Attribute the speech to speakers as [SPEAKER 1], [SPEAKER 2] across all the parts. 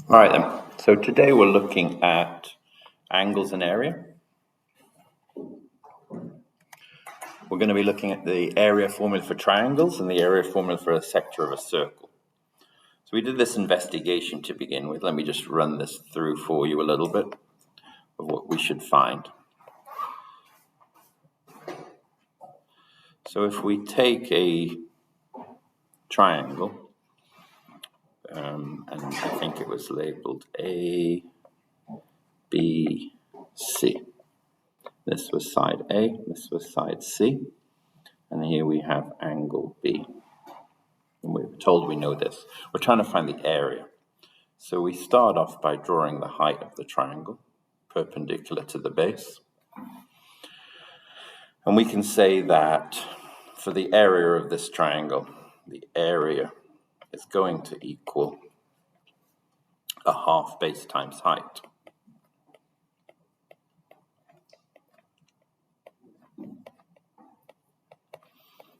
[SPEAKER 1] All right then, so today we're looking at angles and area. We're going to be looking at the area formula for triangles and the area formula for a sector of a circle. So we did this investigation to begin with. Let me just run this through for you a little bit of what we should find. So if we take a triangle, and I think it was labeled A, B, C. This was side A, this was side C, and here we have angle B. And we're told we know this. We're trying to find the area. So we start off by drawing the height of the triangle, perpendicular to the base. And we can say that for the area of this triangle, the area is going to equal a half base times height.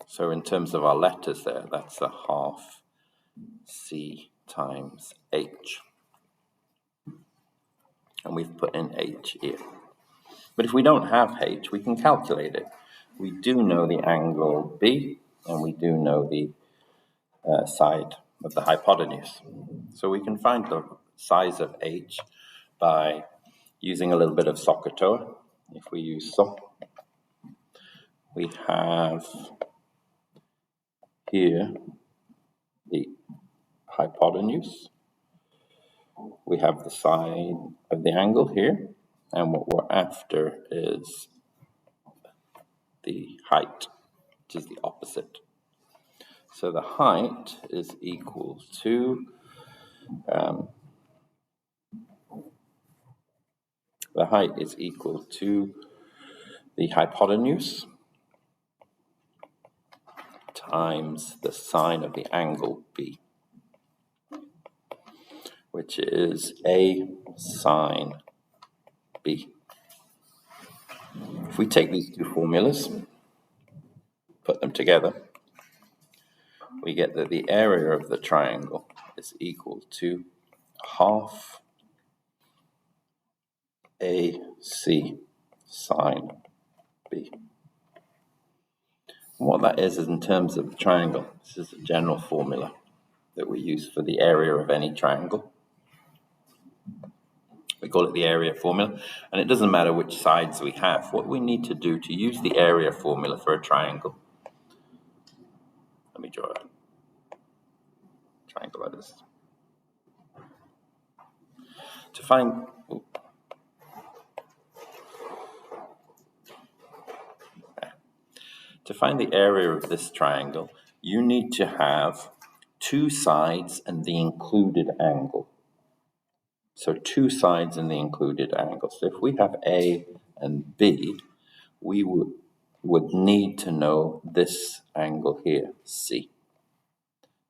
[SPEAKER 1] So in terms of our letters there, that's a half C times H. And we've put in H here. But if we don't have H, we can calculate it. We do know the angle B, and we do know the side of the hypotenuse. So we can find the size of H by using a little bit of SOHCAHTOA. If we use SOH, we have here the hypotenuse. We have the side of the angle here, and what we're after is the height, which is the opposite. So the height is equal to the hypotenuse times the sine of the angle B, which is A sine B. If we take these two formulas, put them together, we get that the area of the triangle is equal to half AC sine B. And what that is in terms of the triangle, this is a general formula that we use for the area of any triangle. We call it the area formula, and it doesn't matter which sides we have. What we need to do to use the area formula for a triangle, let me draw a triangle like this. To find the area of this triangle, you need to have two sides and the included angle. So two sides and the included angle. So if we have A and B, we would need to know this angle here, C.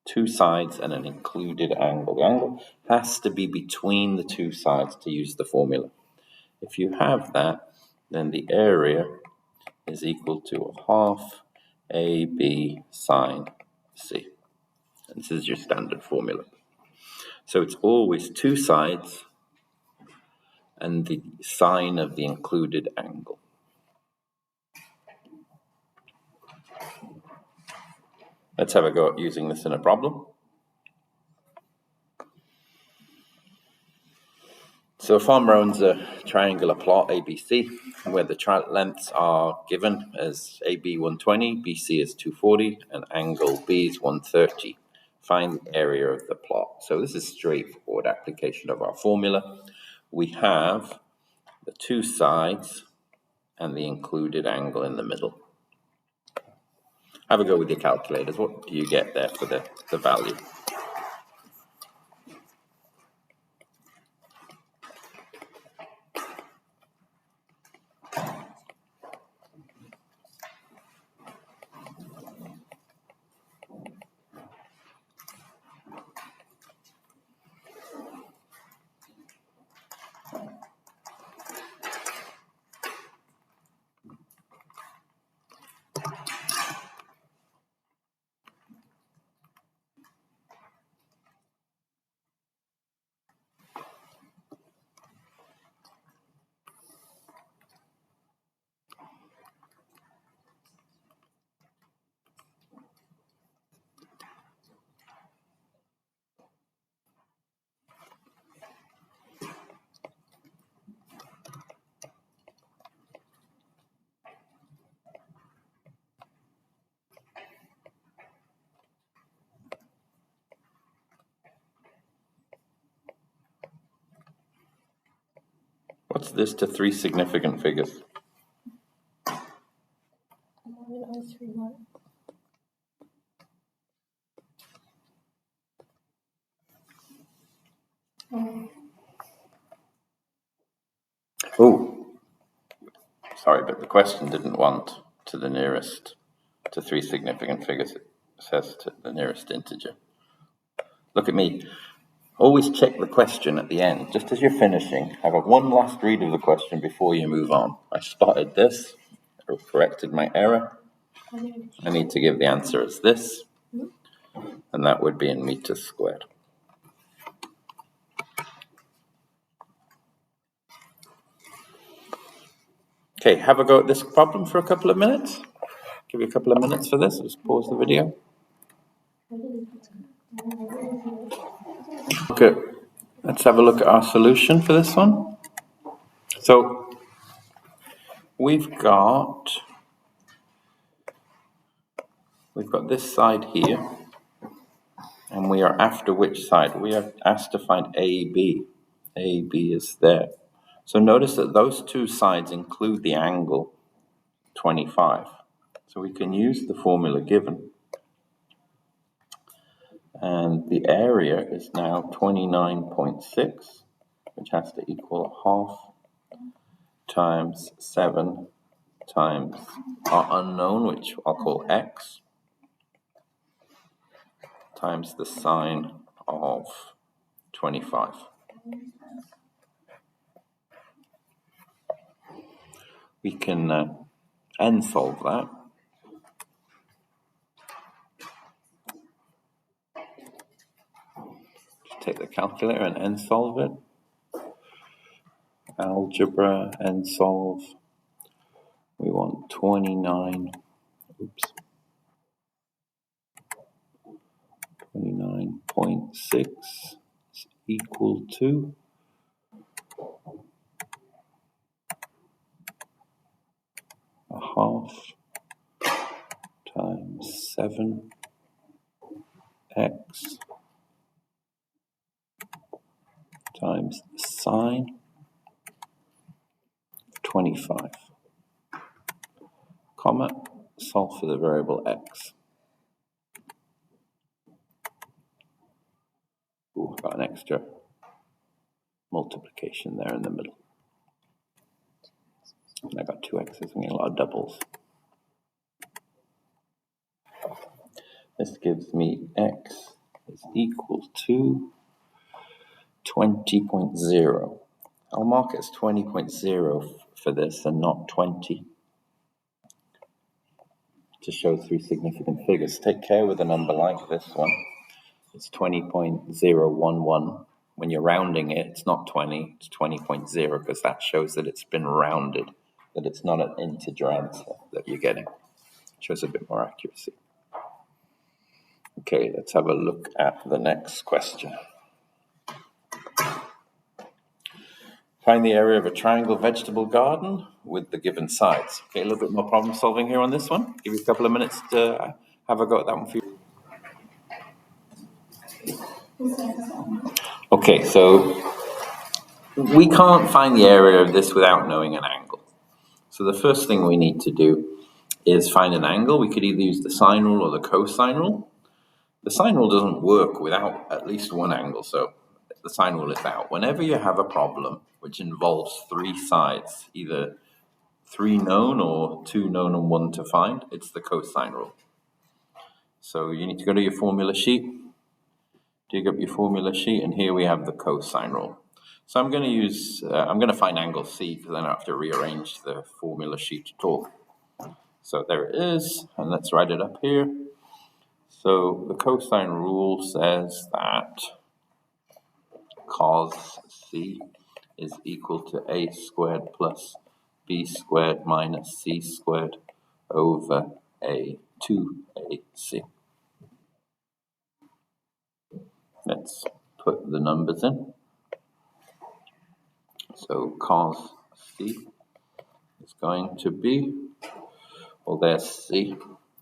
[SPEAKER 1] Two sides and an included angle. The angle has to be between the two sides to use the formula. If you have that, then the area is equal to a half AB sine C. And this is your standard formula. So it's always two sides and the sine of the included angle. Let's have a go at using this in a problem. So Farmer owns a triangular plot ABC where the lengths are given as AB 120, BC is 240, and angle B is 130. Find the area of the plot. So this is straightforward application of our formula. We have the two sides and the included angle in the middle. Have a go with your calculators. What do you get there for the value? What's this to three significant figures? Oh, sorry, but the question didn't want to the nearest, to three significant figures. It says to the nearest integer. Look at me. Always check the question at the end, just as you're finishing. Have one last read of the question before you move on. I spotted this, I corrected my error. I need to give the answer as this, and that would be in meters squared. Okay, have a go at this problem for a couple of minutes. Give you a couple of minutes for this. Just pause the video. Okay, let's have a look at our solution for this one. So we've got this side here, and we are after which side? We are asked to find AB. AB is there. So notice that those two sides include the angle 25. So we can use the formula given. And the area is now 29.6, which has to equal half times 7 times our unknown, which I'll call x, times the sine of 25. We can n solve that. Just take the calculator and n solve it. Algebra, n solve. We want 29.6 is equal to a half times 7x times the sine of 25, comma, solve for the variable x. Ooh, I've got an extra multiplication there in the middle. And I got two x's, I'm getting a lot of doubles. This gives me x is equal to 20.0. I'll mark it as 20.0 for this and not 20 to show three significant figures. Take care with a number like this one. It's 20.011. When you're rounding it, it's not 20, it's 20.0 because that shows that it's been rounded, that it's not an integer answer that you're getting. It shows a bit more accuracy. Okay, let's have a look at the next question. Find the area of a triangle vegetable garden with the given sides. Okay, a little bit more problem solving here on this one. Give you a couple of minutes to have a go at that one for you. Okay, so we can't find the area of this without knowing an angle. So the first thing we need to do is find an angle. We could either use the sine rule or the cosine rule. The sine rule doesn't work without at least one angle, so the sine rule is out. Whenever you have a problem which involves three sides, either three known or two known and one to find, it's the cosine rule. So you need to go to your formula sheet, dig up your formula sheet, and here we have the cosine rule. So I'm going to find angle C because then I have to rearrange the formula sheet at all. So there it is, and let's write it up here. So the cosine rule says that cos C is equal to a squared plus b squared minus c squared over a 2ac. Let's put the numbers in. So cos C is going to be, well, there's C,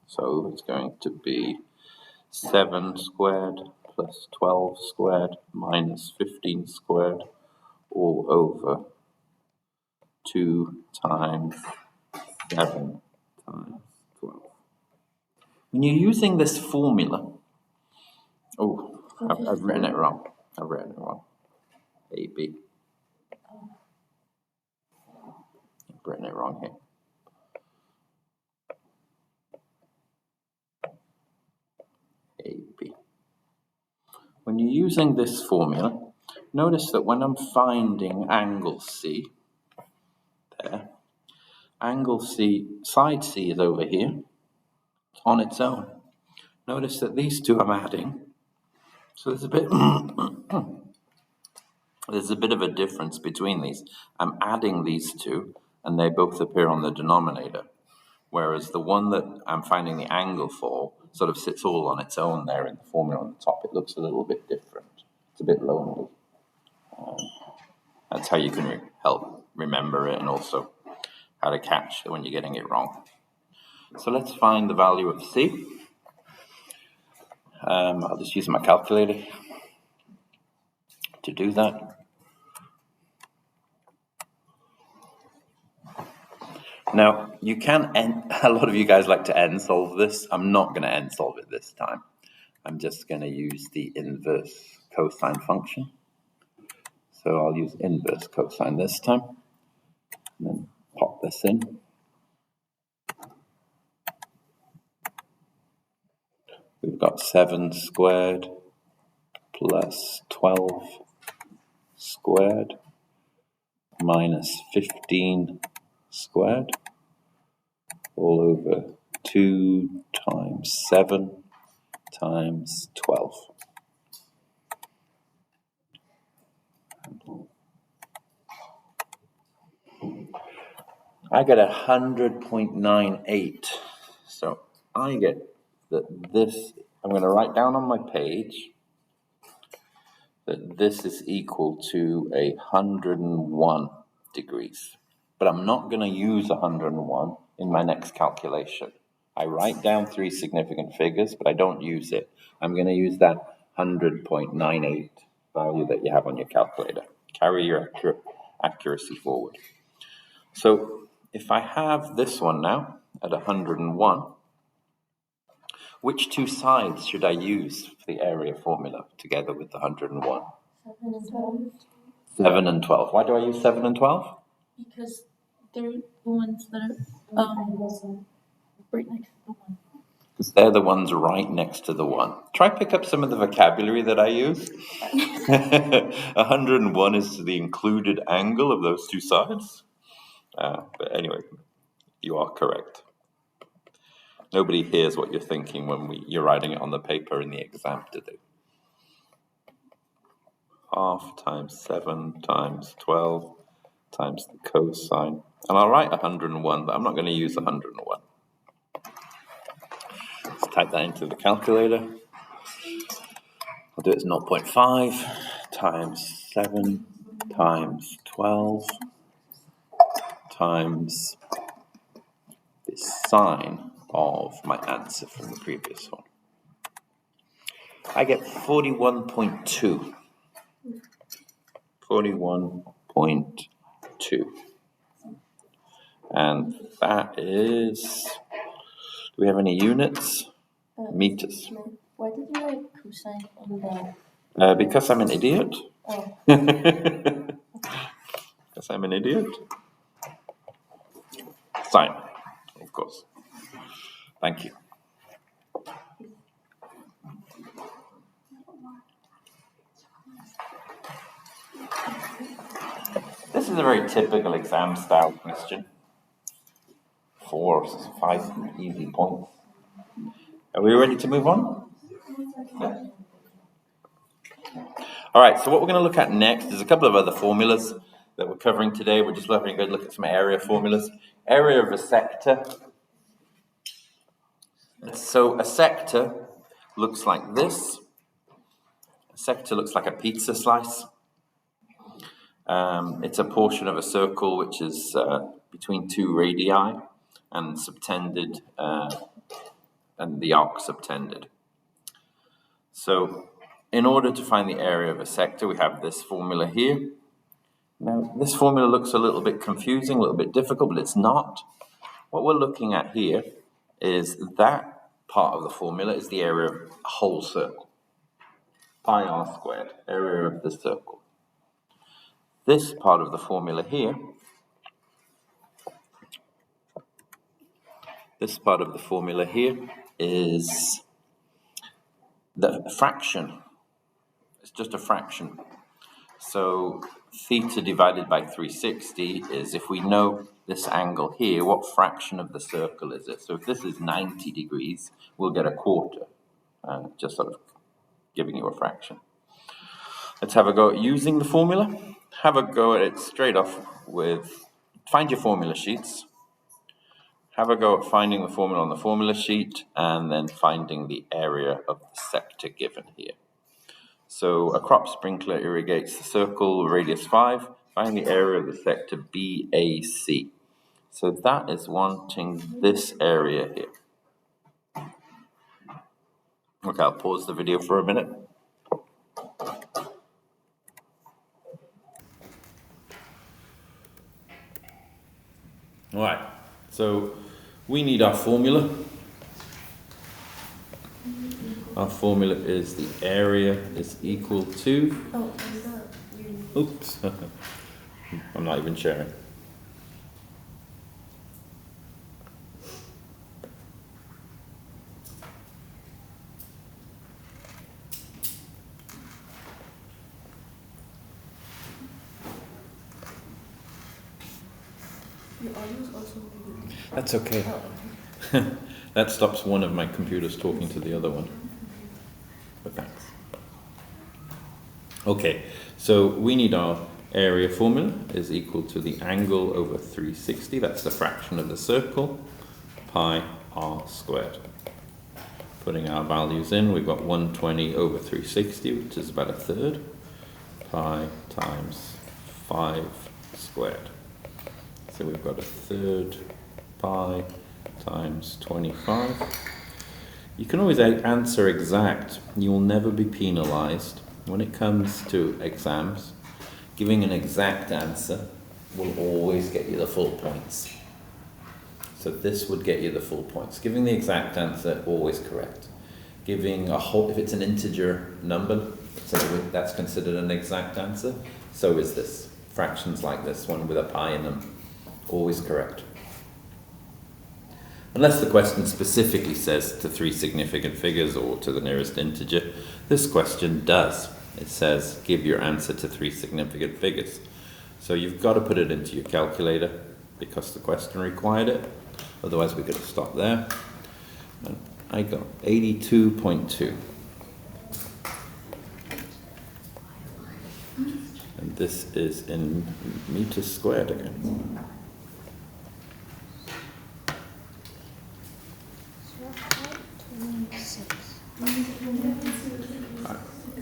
[SPEAKER 1] so it's going to be 7 squared plus 12 squared minus 15 squared all over 2 times 7 times 12. When you're using this formula, I've written it wrong. AB. I've written it wrong here. AB. When you're using this formula, notice that when I'm finding angle C, there, angle C, side C is over here on its own. Notice that these two I'm adding, so there's a bit there's a bit of a difference between these. I'm adding these two, and they both appear on the denominator, whereas the one that I'm finding the angle for sort of sits all on its own there in the formula on the top. It looks a little bit different. It's a bit lonely. That's how you can help remember it, and also how to catch when you're getting it wrong. So let's find the value of C. I'll just use my calculator to do that. Now, you can a lot of you guys like to end solve this. I'm not going to end solve it this time. I'm just going to use the inverse cosine function. So I'll use inverse cosine this time, and then pop this in. We've got 7 squared plus 12 squared minus 15 squared all over 2 times 7 times 12. I get 100.98. So I get that this, I'm going to write down on my page that this is equal to 101 degrees. But I'm not going to use 101 in my next calculation. I write down 3 significant figures, but I don't use it. I'm going to use that 100.98 value that you have on your calculator. Carry your accuracy forward. So if I have this one now at 101, which two sides should I use for the area formula together with the 101?
[SPEAKER 2] 7 and 12.
[SPEAKER 1] 7 and 12. Why do I use 7 and 12?
[SPEAKER 2] Because they're the ones that are right next to the one.
[SPEAKER 1] Because they're the ones right next to the one. Try pick up some of the vocabulary that I use. 101 is the included angle of those two sides. But anyway, you are correct. Nobody hears what you're thinking when you're writing it on the paper in the exam, do they? Half times 7 times 12 times the cosine. And I'll write 101, but I'm not going to use 101. Let's type that into the calculator. I'll do it as 0.5 times 7 times 12 times the sine of my answer from the previous one. I get 41.2. 41.2. And that is, do we have any units? Meters.
[SPEAKER 2] Why did you write cosine on
[SPEAKER 1] that? Because I'm an idiot.
[SPEAKER 2] Oh.
[SPEAKER 1] Because I'm an idiot. Sine, of course. Thank you. This is a very typical exam style question. 4 or 5 easy points. Are we ready to move on? Yeah. All right, so what we're going to look at next is a couple of other formulas that we're covering today. We're just having a good look at some area formulas. Area of a sector. So a sector looks like this. A sector looks like a pizza slice. It's a portion of a circle which is between 2 radii and subtended, and the arc subtended. So in order to find the area of a sector, we have this formula here. Now, this formula looks a little bit confusing, a little bit difficult, but it's not. What we're looking at here is that part of the formula is the area of a whole circle. Pi r squared, area of the circle. This part of the formula here, is the fraction. It's just a fraction. So theta divided by 360 is, if we know this angle here, what fraction of the circle is it? So if this is 90 degrees, we'll get a quarter. Just sort of giving you a fraction. Let's have a go at using the formula. Have a go at it straight off with, find your formula sheets. Have a go at finding the formula on the formula sheet and then finding the area of the sector given here. So a crop sprinkler irrigates the circle, radius 5, find the area of the sector BAC. So that is wanting this area here. Okay, I'll pause the video for a minute. All right, so we need our formula. Our formula is the area is equal to... Oops, I'm not even sharing. That's okay. That stops one of my computers talking to the other one. But thanks. Okay, so we need our area formula is equal to the angle over 360. That's the fraction of the circle, pi r squared. Putting our values in, we've got 120 over 360, which is about a third, pi times 5 squared. So we've got a third pi times 25. You can always answer exact. You will never be penalized. When it comes to exams, giving an exact answer will always get you the full points. So this would get you the full points. Giving the exact answer, always correct. Giving a whole, if it's an integer number, so that's considered an exact answer. So is this. Fractions like this one with a pi in them, always correct. Unless the question specifically says to 3 significant figures or to the nearest integer. This question does. It says give your answer to 3 significant figures. So you've got to put it into your calculator because the question required it. Otherwise we could have stopped there. And I got 82.2. And this is in meters squared again.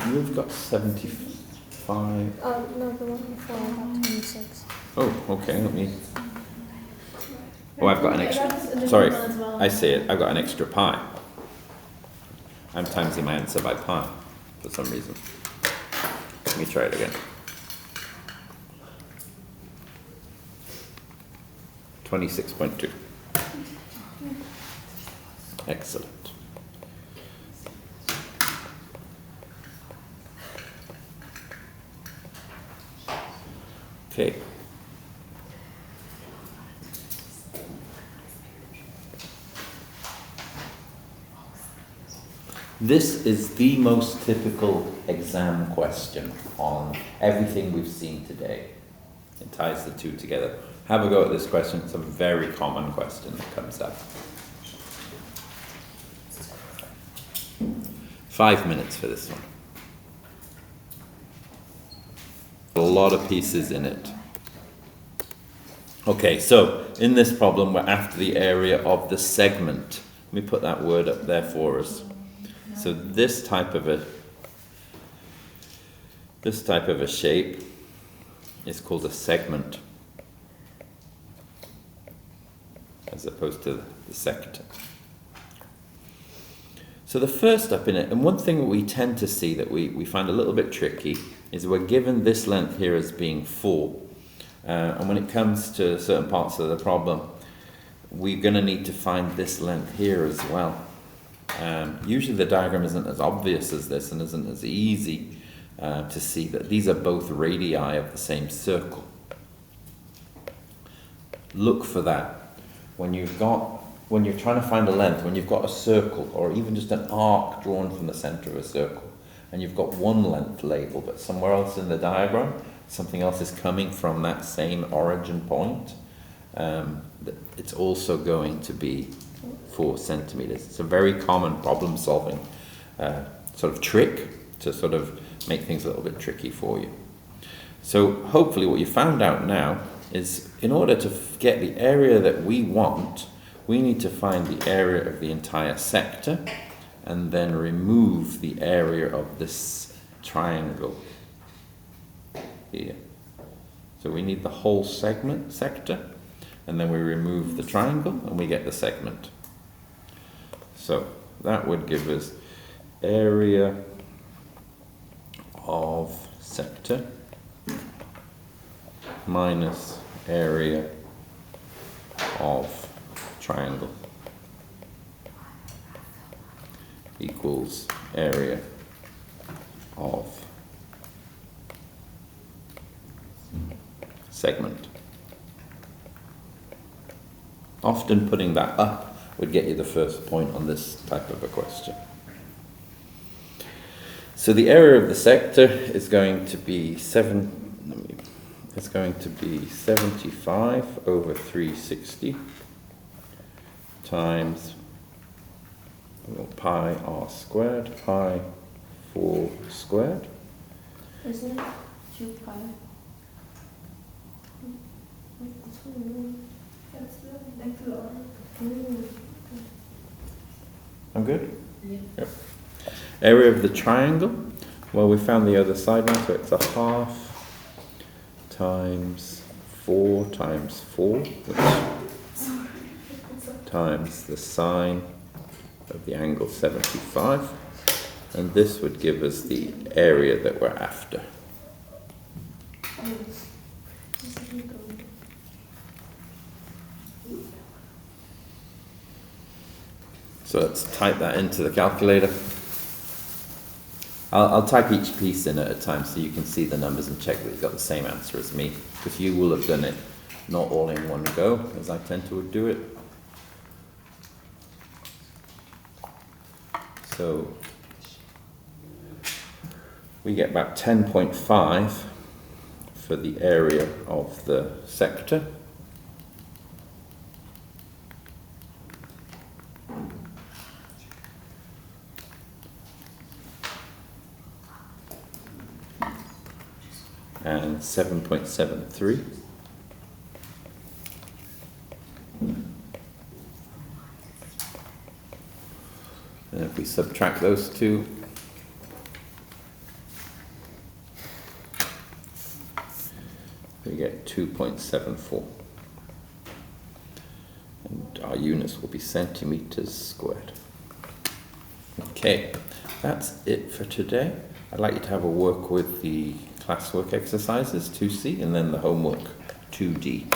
[SPEAKER 1] You've got 75.
[SPEAKER 3] Oh, no, the one before I got 26.
[SPEAKER 1] Oh, okay, let me... Oh, I've got an extra... Sorry, I see it. I've got an extra pi. I'm timesing my answer by pi for some reason. Let me try it again. 26.2. Excellent. Okay. This is the most typical exam question on everything we've seen today. It ties the two together. Have a go at this question. It's a very common question that comes up. 5 minutes for this one. A lot of pieces in it. Okay, so in this problem we're after the area of the segment. Let me put that word up there for us. So this type of a shape is called a segment, as opposed to the sector. So the first step in it, and one thing that we tend to see that we find a little bit tricky, is we're given this length here as being 4, And when it comes to certain parts of the problem, we're going to need to find this length here as well. Usually the diagram isn't as obvious as this and isn't as easy to see that these are both radii of the same circle. Look for that. When you're trying to find a length, when you've got a circle or even just an arc drawn from the center of a circle, and you've got one length label, but somewhere else in the diagram, something else is coming from that same origin point, it's also going to be 4 centimeters. It's a very common problem solving sort of trick to sort of make things a little bit tricky for you. So hopefully what you found out now is in order to get the area that we want, we need to find the area of the entire sector and then remove the area of this triangle here. So we need the whole sector, and then we remove the triangle and we get the segment. So that would give us area of sector minus area of triangle equals area of segment. Often putting that up would get you the first point on this type of a question. So the area of the sector is going to be 75 over 360 times pi r squared, pi 4 squared.
[SPEAKER 3] Isn't it 2 pi?
[SPEAKER 1] I'm good? Yep. Area of the triangle, well, we found the other side now, so it's a half times 4 times 4, which times the sine of the angle 75, and this would give us the area that we're after. So let's type that into the calculator. I'll type each piece in at a time so you can see the numbers and check that you've got the same answer as me, because you will have done it not all in one go, as I tend to do it. So we get about 10.5 for the area of the sector. And 7.73. And if we subtract those two, we get 2.74. And our units will be centimeters squared. Okay, that's it for today. I'd like you to have a work with the classwork exercises 2C and then the homework 2D.